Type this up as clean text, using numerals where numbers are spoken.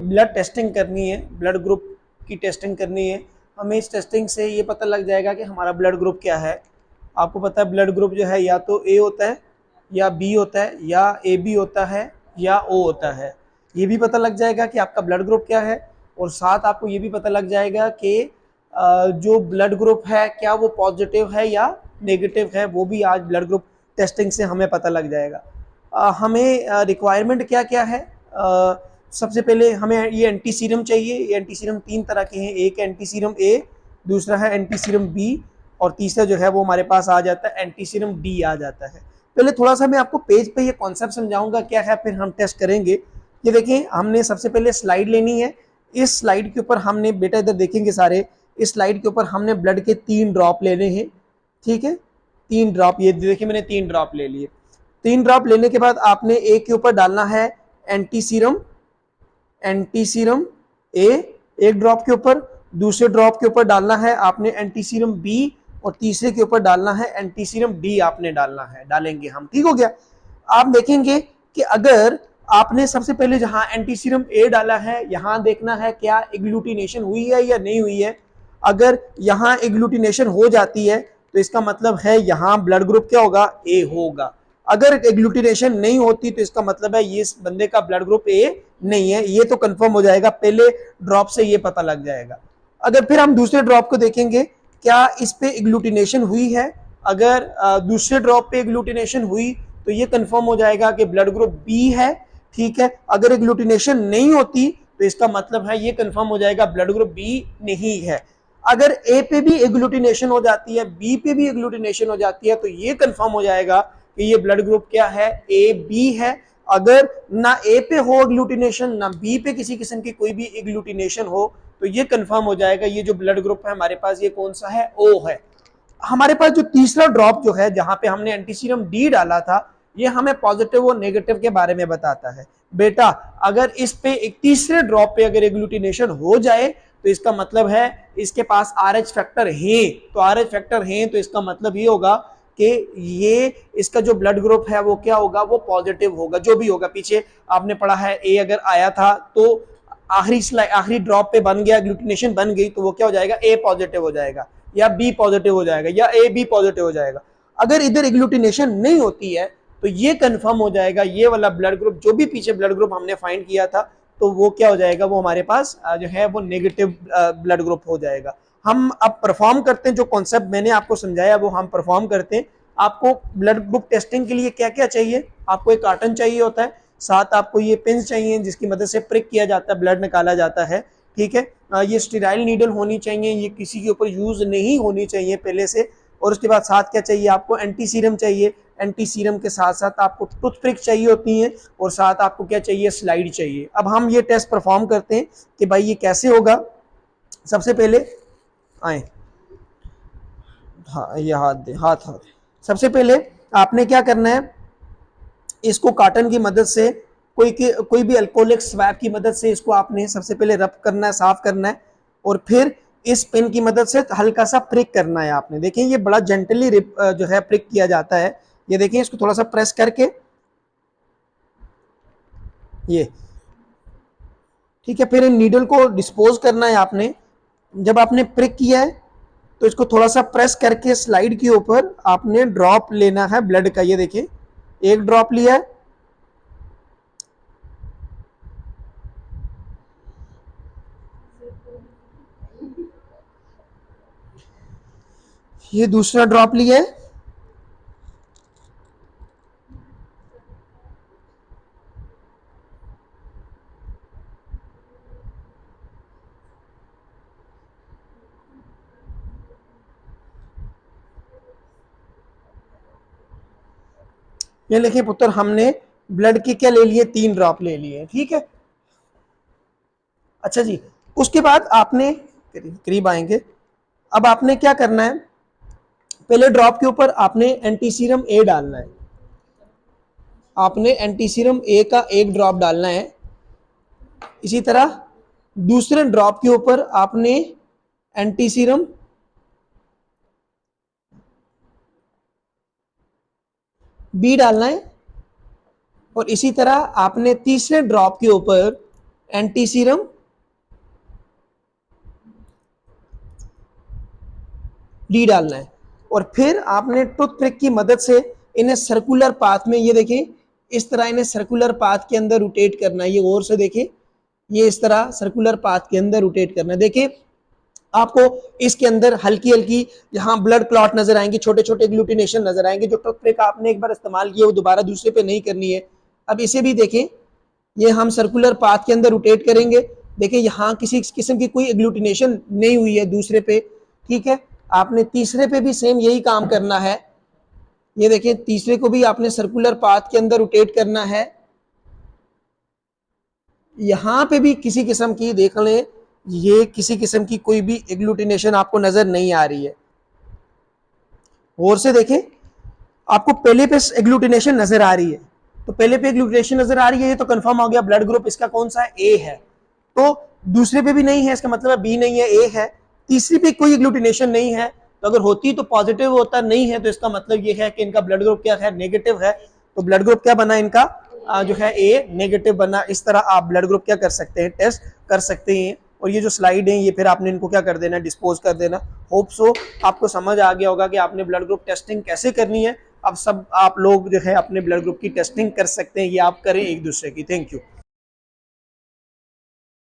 Blood testing करनी है, blood group की टेस्टिंग करनी है। हमें इस टेस्टिंग से ये पता लग जाएगा कि हमारा ब्लड ग्रुप क्या है। आपको पता है ब्लड ग्रुप जो है या तो ए होता है या बी होता है या ए बी होता है या ओ होता है। ये भी पता लग जाएगा कि आपका ब्लड ग्रुप क्या है, और साथ आपको ये भी पता लग जाएगा कि जो ब्लड ग्रुप है क्या वो पॉजिटिव है या नेगेटिव है, वो भी आज ब्लड ग्रुप टेस्टिंग से हमें पता लग जाएगा। हमें रिक्वायरमेंट क्या क्या है। सबसे पहले हमें ये एंटी सीरम चाहिए। ये एंटी सीरम 3 तरह के हैं, एक एंटी सीरम ए, दूसरा है एंटी सीरम बी, और तीसरा जो है वो हमारे पास आ जाता है एंटी सीरम डी आ जाता है। पहले थोड़ा सा मैं आपको पेज पे ये कॉन्सेप्ट समझाऊंगा क्या है, फिर हम टेस्ट करेंगे। ये देखिए, हमने सबसे पहले स्लाइड लेनी है। इस स्लाइड के ऊपर हमने, बेटा इधर देखेंगे सारे, इस स्लाइड के ऊपर हमने ब्लड के 3 ड्रॉप लेने हैं। ठीक है, 3 ड्रॉप, ये देखिए मैंने 3 ड्रॉप ले लिए। 3 ड्रॉप लेने के बाद आपने एक के ऊपर डालना है एंटी सीरम ए एक ड्रॉप के ऊपर, दूसरे ड्रॉप के ऊपर डालना है आपने एंटी सीरम बी, और तीसरे के ऊपर डालना है एंटी सीरम डी आपने डालेंगे हम। ठीक हो गया। आप देखेंगे कि अगर आपने सबसे पहले जहां एंटी सीरम ए डाला है, यहां देखना है क्या एग्लूटिनेशन हुई है या नहीं हुई है। अगर यहां एग्लूटिनेशन हो जाती है तो इसका मतलब है यहां ब्लड ग्रुप क्या होगा, ए होगा। अगर एग्लूटिनेशन नहीं होती तो इसका मतलब है ये इस बंदे का ब्लड ग्रुप ए नहीं है। ये तो कंफर्म हो जाएगा, पहले ड्रॉप से ये पता लग जाएगा। अगर फिर हम दूसरे ड्रॉप को देखेंगे, क्या इस पे एग्लूटिनेशन हुई है। अगर दूसरे ड्रॉप पे एग्लूटिनेशन हुई तो ये कंफर्म हो जाएगा कि ब्लड ग्रुप बी है। ठीक है, अगर एग्लूटिनेशन नहीं होती तो इसका मतलब है ये कंफर्म हो जाएगा ब्लड ग्रुप बी नहीं है। अगर ए पे भी एग्लूटिनेशन हो जाती है, बी पे भी एग्लूटिनेशन हो जाती है, तो ये कंफर्म हो जाएगा कि ये ब्लड ग्रुप क्या है, ए बी है। अगर ना ए पे हो एग्लूटिनेशन, ना बी पे किसी किस्म की कोई भी एग्लूटिनेशन हो, तो ये कंफर्म हो जाएगा ये जो ब्लड ग्रुप है हमारे पास, ये कौन सा है, ओ है। हमारे पास जो तीसरा ड्रॉप जो है, जहां पे हमने एंटीसीरम डी डाला था, ये हमें पॉजिटिव और नेगेटिव के बारे में बताता है। बेटा अगर इस पे एक तीसरे ड्रॉप पे अगर एग्लूटिनेशन हो जाए तो इसका मतलब है इसके पास RH फैक्टर है। तो RH फैक्टर है तो इसका मतलब ये होगा कि ये इसका जो ब्लड ग्रुप है वो क्या होगा, वो पॉजिटिव होगा। जो भी होगा, पीछे आपने पढ़ा है ए अगर आया था तो आखिरी ड्रॉप पे बन गया, एग्लूटिनेशन बन गई, तो वो क्या हो जाएगा, ए पॉजिटिव हो जाएगा या बी पॉजिटिव हो जाएगा या ए बी पॉजिटिव हो जाएगा। अगर इधर एग्लूटिनेशन नहीं होती है तो ये कंफर्म हो जाएगा ये वाला ब्लड ग्रुप, जो भी पीछे ब्लड ग्रुप हमने फाइंड किया था, तो वो क्या हो जाएगा, वो हमारे पास जो है वो नेगेटिव ब्लड ग्रुप हो जाएगा। हम अब परफॉर्म करते हैं, जो कॉन्सेप्ट मैंने आपको समझाया वो हम परफॉर्म करते हैं। आपको ब्लड ग्रुप टेस्टिंग के लिए क्या क्या चाहिए, आपको एक कार्टन चाहिए होता है, साथ आपको ये पिंस चाहिए जिसकी मदद से प्रिक किया जाता है, ब्लड निकाला जाता है। ठीक है, ये स्टेराइल नीडल होनी चाहिए, ये किसी के ऊपर यूज नहीं होनी चाहिए पहले से। और उसके बाद साथ क्या चाहिए, आपको एंटी सीरम चाहिए। एंटी सीरम के साथ साथ आपको टूथ प्रिक चाहिए होती है, और साथ आपको क्या चाहिए, स्लाइड चाहिए। अब हम ये टेस्ट परफॉर्म करते हैं कि भाई ये कैसे होगा। सबसे पहले आए, हाँ ये हाथ सबसे पहले आपने क्या करना है, इसको कॉटन की मदद से, कोई भी अल्कोहलिक स्वैब की मदद से इसको आपने सबसे पहले रब करना है, साफ करना है, और फिर इस पेन की मदद से हल्का सा प्रिक करना है आपने। देखिए ये बड़ा जेंटली जो है प्रिक किया जाता है। ये देखिए, इसको थोड़ा सा प्रेस करके ये, ठीक है, फिर इन नीडल को डिस्पोज करना है आपने। जब आपने प्रिक किया है तो इसको थोड़ा सा प्रेस करके स्लाइड के ऊपर आपने ड्रॉप लेना है ब्लड का। ये देखिए, एक ड्रॉप लिया है, ये दूसरा ड्रॉप लिया है, ये देखिए पुत्र, हमने ब्लड के क्या ले लिए, 3 ड्रॉप ले लिए। ठीक है, अच्छा जी, उसके बाद आपने करीब आएंगे। अब आपने क्या करना है, पहले ड्रॉप के ऊपर आपने एंटीसीरम ए डालना है। आपने एंटीसीरम ए का एक ड्रॉप डालना है। इसी तरह दूसरे ड्रॉप के ऊपर आपने एंटी सीरम बी डालना है और इसी तरह आपने तीसरे ड्रॉप के ऊपर एंटी सीरम डी डालना है और फिर आपने टूथपिक की मदद से इन्हें सर्कुलर पाथ में, ये देखिए इस तरह इन्हें सर्कुलर पाथ के अंदर रोटेट करना है। ये गौर से देखिए, ये इस तरह सर्कुलर पाथ के अंदर रोटेट करना है। देखिए आपको इसके अंदर हल्की हल्की यहाँ ब्लड क्लॉट नजर आएंगे, छोटे छोटे ग्लूटिनेशन नजर आएंगे। जो टूथपिक आपने एक बार इस्तेमाल किया वो दोबारा दूसरे पे नहीं करनी है। अब इसे भी देखें, ये हम सर्कुलर पाथ के अंदर रोटेट करेंगे। देखिए यहाँ किसी किस्म की कोई एग्लूटिनेशन नहीं हुई है दूसरे पे, ठीक है। आपने तीसरे पे भी सेम यही काम करना है। ये देखिए तीसरे को भी आपने सर्कुलर पाथ के अंदर रोटेट करना है। यहां पे भी किसी किस्म की देख लें, ये किसी किस्म की कोई भी एग्लूटिनेशन आपको नजर नहीं आ रही है। और से देखें, आपको पहले पे एग्लूटिनेशन नजर आ रही है, तो पहले पे एग्लूटिनेशन नजर आ रही है, ये तो कंफर्म हो गया ब्लड ग्रुप इसका कौन सा है, ए है। तो दूसरे पे भी नहीं है, इसका मतलब बी नहीं है, ए है। तीसरी पे कोई एग्लूटिनेशन नहीं है, तो अगर होती तो पॉजिटिव होता, नहीं है तो इसका मतलब ये है कि इनका ब्लड ग्रुप क्या है, नेगेटिव है। तो ब्लड ग्रुप क्या बना इनका, जो है ए नेगेटिव बना। इस तरह आप ब्लड ग्रुप क्या कर सकते हैं, टेस्ट कर सकते हैं। और ये जो स्लाइड है ये फिर आपने इनको क्या कर देना, डिस्पोज कर देना। होप सो आपको समझ आ गया होगा कि आपने ब्लड ग्रुप टेस्टिंग कैसे करनी है। अब सब आप लोग जो है अपने ब्लड ग्रुप की टेस्टिंग कर सकते हैं, ये आप करें एक दूसरे की। Thank you.